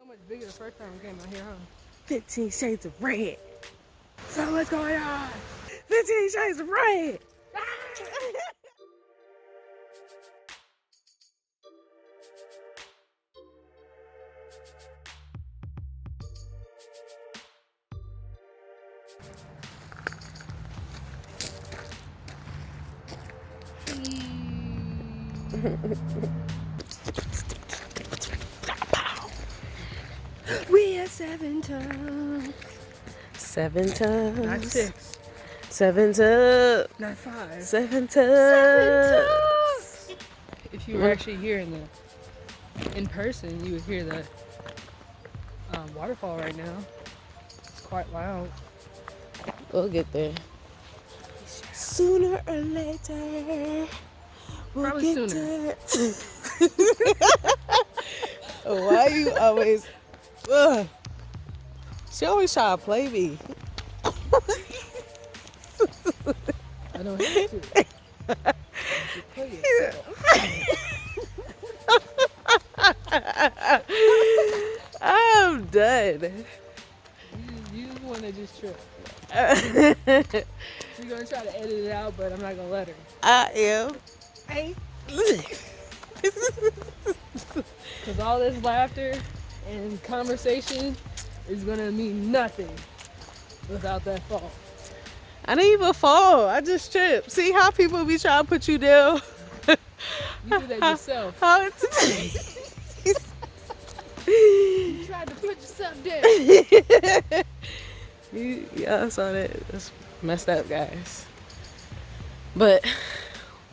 much bigger the first time we came out here, huh? 15 Shades of Red. So what's going on? 15 Shades of Red. We are 7 tons. 7 tons. Not 6. 7 tons. Not 5. 7 tons. 7 tons. If you were actually here in person, you would hear the waterfall right now. It's quite loud. We'll get there. Sooner or later. We'll Probably get sooner. Why you always... Ugh. She always try to play me. I don't have to. You play yourself. I'm done. You want to just trip. You're going to try to edit it out, but I'm not going to let her. I am. Hey. Because all this laughter and conversation is going to mean nothing without that fall. I didn't even fall. I just tripped. See how people be trying to put you down? You do that yourself. You tried to put yourself down. Yeah, I saw that. That's messed up, guys. But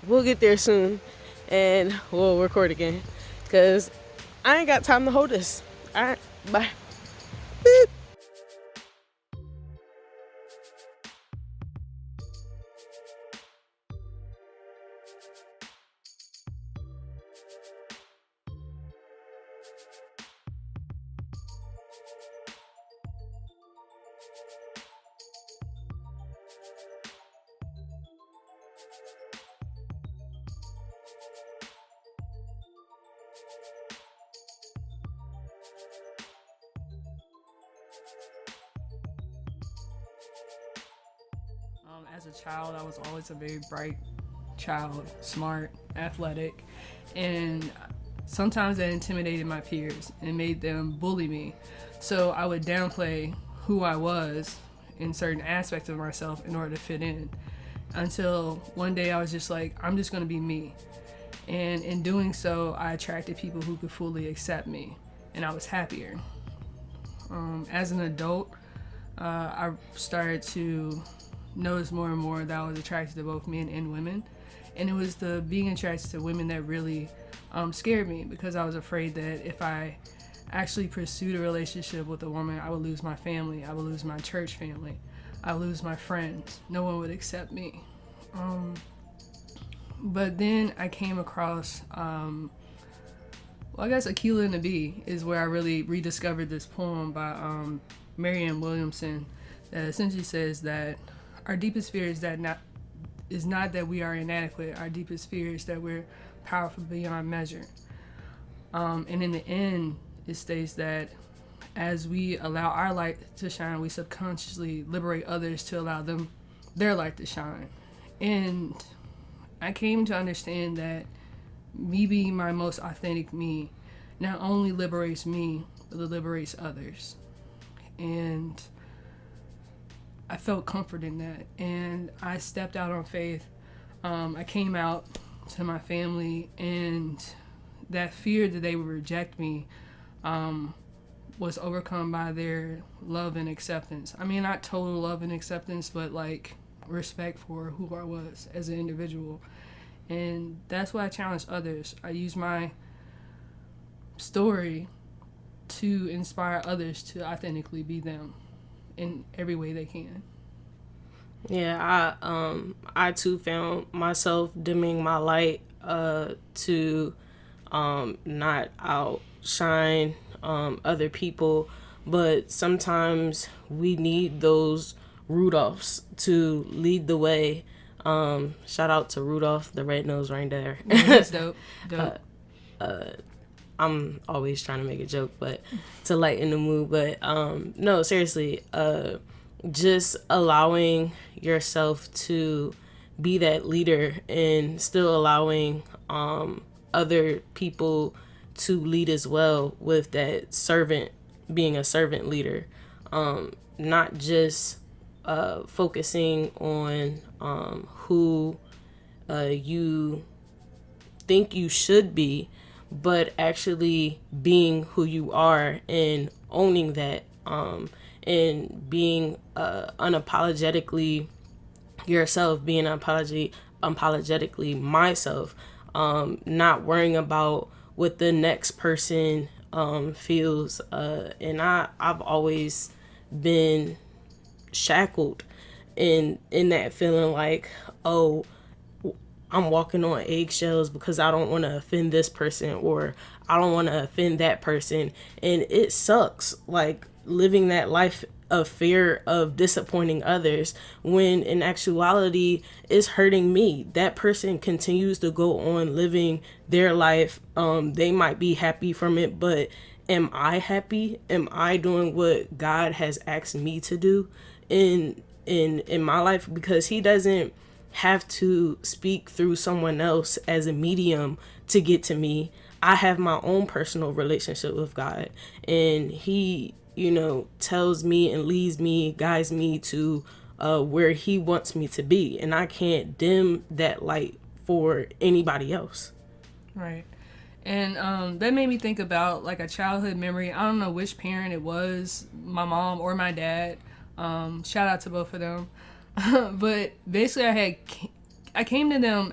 we'll get there soon and we'll record again because I ain't got time to hold this. All right, bye. Beep. As a child, I was always a very bright child, smart, athletic, and sometimes that intimidated my peers and made them bully me. So I would downplay who I was in certain aspects of myself in order to fit in. Until one day I was just like, I'm just going to be me. And in doing so, I attracted people who could fully accept me, and I was happier. As an adult, I started to noticed more and more that I was attracted to both men and women, and it was the being attracted to women that really scared me, because I was afraid that if I actually pursued a relationship with a woman, I would lose my family, I would lose my church family, I would lose my friends, no one would accept me. But then I came across I guess Aquila and the Bee is where I really rediscovered this poem by Marianne Williamson that essentially says that our deepest fear is not that we are inadequate. Our deepest fear is that we're powerful beyond measure. And in the end, it states that as we allow our light to shine, we subconsciously liberate others to allow them their light to shine. And I came to understand that me being my most authentic me not only liberates me, but it liberates others. And I felt comfort in that, and I stepped out on faith. I came out to my family, and that fear that they would reject me was overcome by their love and acceptance. I mean, not total love and acceptance, but like respect for who I was as an individual. And that's why I challenge others. I use my story to inspire others to authentically be them in every way they can. Yeah, I too found myself dimming my light to not outshine other people, but sometimes we need those Rudolphs to lead the way. Shout out to Rudolph the red-nosed reindeer. Yeah, that's dope. I'm always trying to make a joke, but to lighten the mood. But no, seriously, just allowing yourself to be that leader and still allowing other people to lead as well, with that servant, being a servant leader, not just focusing on who you think you should be, but actually being who you are and owning that, and being unapologetically yourself, being unapologetically myself, not worrying about what the next person feels, and I've always been shackled in that feeling like, oh, I'm walking on eggshells because I don't want to offend this person, or I don't want to offend that person. And it sucks, like, living that life of fear of disappointing others, when in actuality it's hurting me. That person continues to go on living their life. They might be happy from it, but am I happy? Am I doing what God has asked me to do in my life? Because he doesn't have to speak through someone else as a medium to get to me. I have my own personal relationship with God, and he, tells me and leads me, guides me to where he wants me to be, and I can't dim that light for anybody else. Right. And that made me think about like a childhood memory. I don't know which parent it was, my mom or my dad. Shout out to both of them. But basically I came to them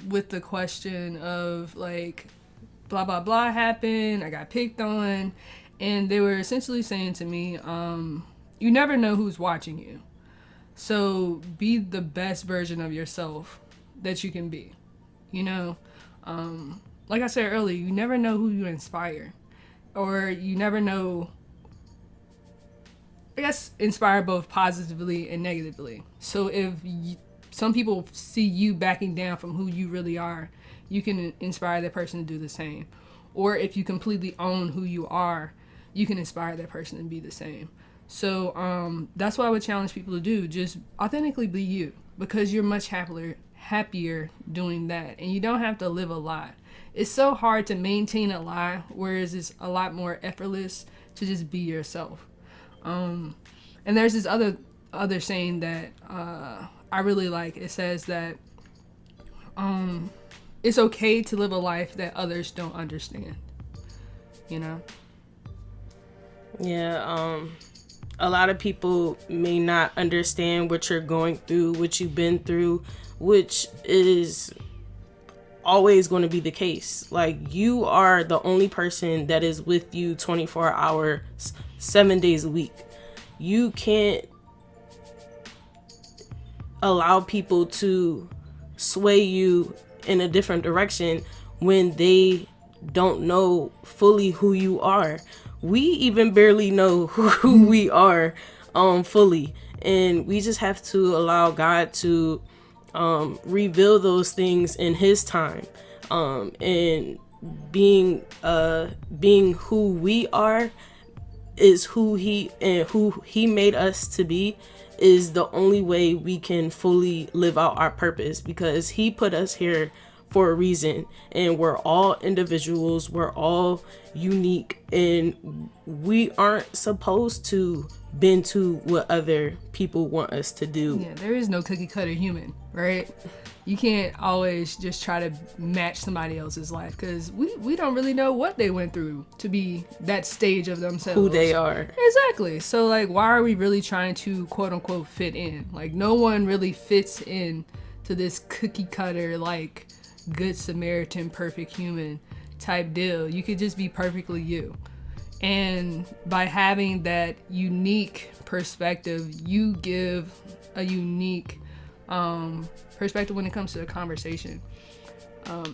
with the question of like, blah, blah, blah happened. I got picked on. And they were essentially saying to me, you never know who's watching you. So be the best version of yourself that you can be. Like I said earlier, you never know who you inspire. Or you never know, I guess, inspire both positively and negatively. So if some people see you backing down from who you really are, you can inspire that person to do the same. Or if you completely own who you are, you can inspire that person to be the same. So that's what I would challenge people to do. Just authentically be you, because you're much happier doing that. And you don't have to live a lie. It's so hard to maintain a lie, whereas it's a lot more effortless to just be yourself. And there's this other saying that I really like. It says that it's okay to live a life that others don't understand. Yeah, a lot of people may not understand what you're going through, what you've been through, which is always going to be the case. Like, you are the only person that is with you 24 hours, 7 days a week. You can't allow people to sway you in a different direction when they don't know fully who you are. We even barely know who we are fully, and we just have to allow God to reveal those things in his time, and being who we are is who he made us to be, is the only way we can fully live out our purpose, because he put us here for a reason, and we're all individuals, we're all unique, and we aren't supposed to bend to what other people want us to do. Yeah, there is no cookie cutter human, right? You can't always just try to match somebody else's life, because we don't really know what they went through to be that stage of themselves. Who they are. Exactly. So like, why are we really trying to quote unquote fit in? Like, no one really fits in to this cookie cutter, like, good Samaritan, perfect human type deal. You could just be perfectly you. And by having that unique perspective, you give a unique perspective when it comes to the conversation.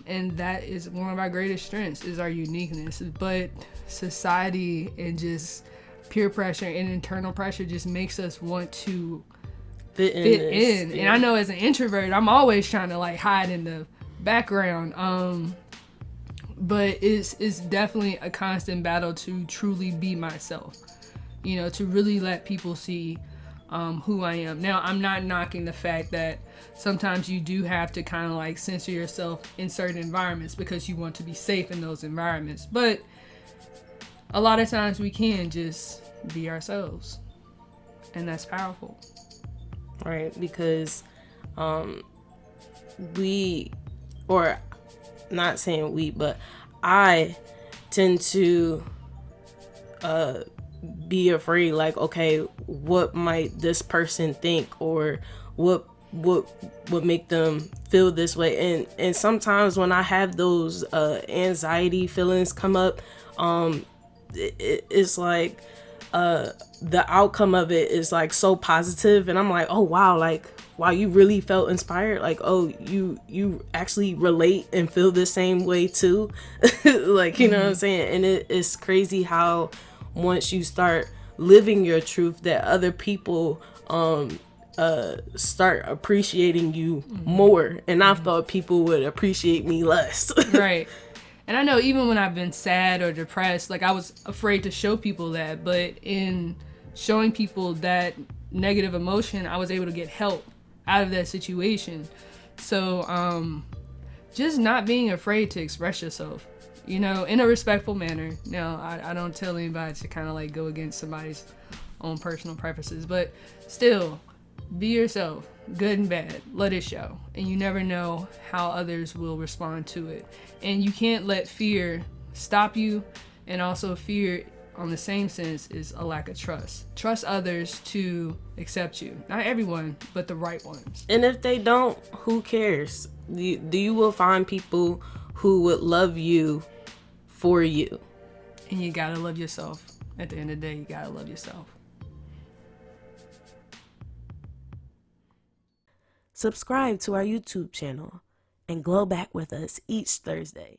And that is one of our greatest strengths, is our uniqueness. But society and just peer pressure and internal pressure just makes us want to fit in. Yeah. And I know as an introvert, I'm always trying to like hide in the background. but it's definitely a constant battle to truly be myself, you know, to really let people see who I am. Now, I'm not knocking the fact that sometimes you do have to kind of like censor yourself in certain environments because you want to be safe in those environments, but a lot of times we can just be ourselves, and that's powerful. Right, because we, or not saying we, but I tend to be afraid, like, okay, what might this person think, or what would make them feel this way. And sometimes when I have those anxiety feelings come up, it's like the outcome of it is like so positive, and I'm like, oh wow, like wow, you really felt inspired, like, oh, you actually relate and feel the same way too. Like, you know what I'm saying? And it's crazy how once you start living your truth, that other people start appreciating you more. And I thought people would appreciate me less. Right. And I know even when I've been sad or depressed, like I was afraid to show people that, but in showing people that negative emotion, I was able to get help out of that situation. So just not being afraid to express yourself, you know, in a respectful manner. No, I don't tell anybody to kind of like go against somebody's own personal preferences, but still be yourself, good and bad, let it show. And you never know how others will respond to it. And you can't let fear stop you. And also fear, on the same sense, is a lack of trust. Trust others to accept you. Not everyone, but the right ones. And if they don't, who cares? You will find people who would love you for you. And you gotta love yourself. At the end of the day, you gotta love yourself. Subscribe to our YouTube channel and glow back with us each Thursday.